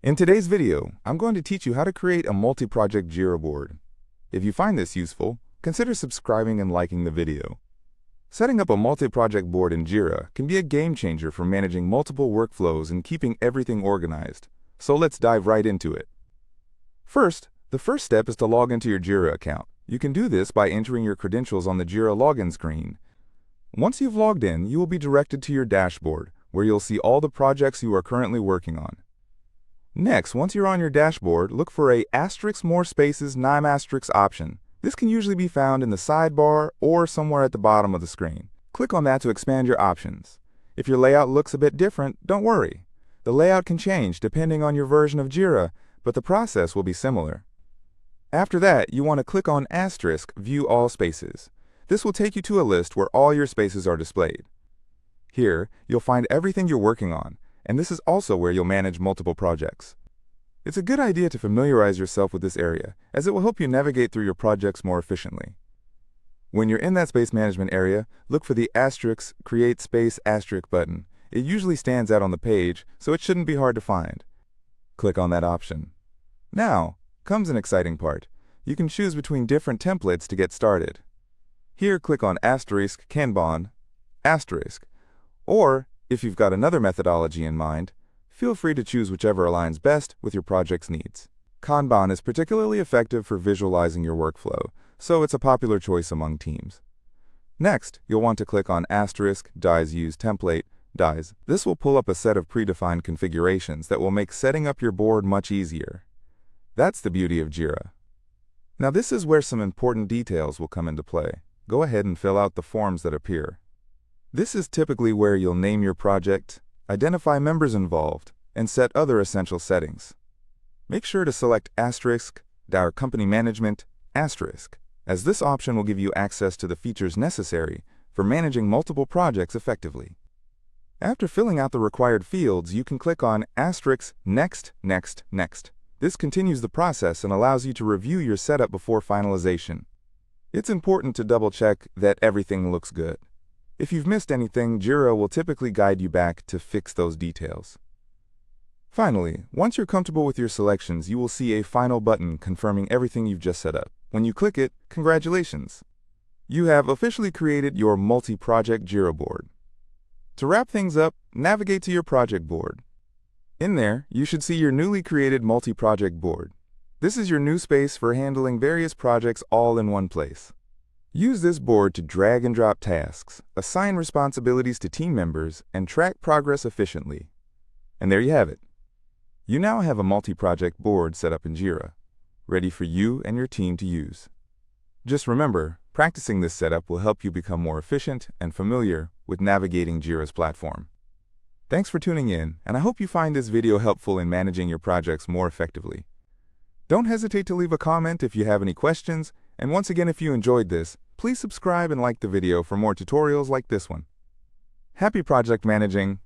In today's video, I'm going to teach you how to create a multi-project Jira board. If you find this useful, consider subscribing and liking the video. Setting up a multi-project board in Jira can be a game changer for managing multiple workflows and keeping everything organized. So let's dive right into it. First, the first step is to log into your Jira account. You can do this by entering your credentials on the Jira login screen. Once you've logged in, you will be directed to your dashboard, where you'll see all the projects you are currently working on. Next, once you're on your dashboard, look for a *more spaces * option. This can usually be found in the sidebar or somewhere at the bottom of the screen. Click on that to expand your options. If your layout looks a bit different, don't worry. The layout can change depending on your version of Jira, but the process will be similar. After that, you want to click on * View All Spaces. This will take you to a list where all your spaces are displayed. Here, you'll find everything you're working on, and this is also where you'll manage multiple projects. It's a good idea to familiarize yourself with this area, as it will help you navigate through your projects more efficiently. When you're in that space management area, look for the * Create Space * button. It usually stands out on the page, so it shouldn't be hard to find. Click on that option. Now comes an exciting part. You can choose between different templates to get started. Here, click on * Kanban *, or if you've got another methodology in mind, feel free to choose whichever aligns best with your project's needs. Kanban is particularly effective for visualizing your workflow, so it's a popular choice among teams. Next, you'll want to click on * Dies Use Template Dies. This will pull up a set of predefined configurations that will make setting up your board much easier. That's the beauty of Jira. Now this is where some important details will come into play. Go ahead and fill out the forms that appear. This is typically where you'll name your project, identify members involved, and set other essential settings. Make sure to select * Company Management *, as this option will give you access to the features necessary for managing multiple projects effectively. After filling out the required fields, you can click on * Next. This continues the process and allows you to review your setup before finalization. It's important to double-check that everything looks good. If you've missed anything, Jira will typically guide you back to fix those details. Finally, once you're comfortable with your selections, you will see a final button confirming everything you've just set up. When you click it, congratulations! You have officially created your multi-project Jira board. To wrap things up, navigate to your project board. In there, you should see your newly created multi-project board. This is your new space for handling various projects all in one place. Use this board to drag and drop tasks, assign responsibilities to team members, and track progress efficiently. And there you have it. You now have a multi-project board set up in Jira, ready for you and your team to use. Just remember, practicing this setup will help you become more efficient and familiar with navigating Jira's platform. Thanks for tuning in, and I hope you find this video helpful in managing your projects more effectively. Don't hesitate to leave a comment if you have any questions, and once again, if you enjoyed this, please subscribe and like the video for more tutorials like this one. Happy project managing!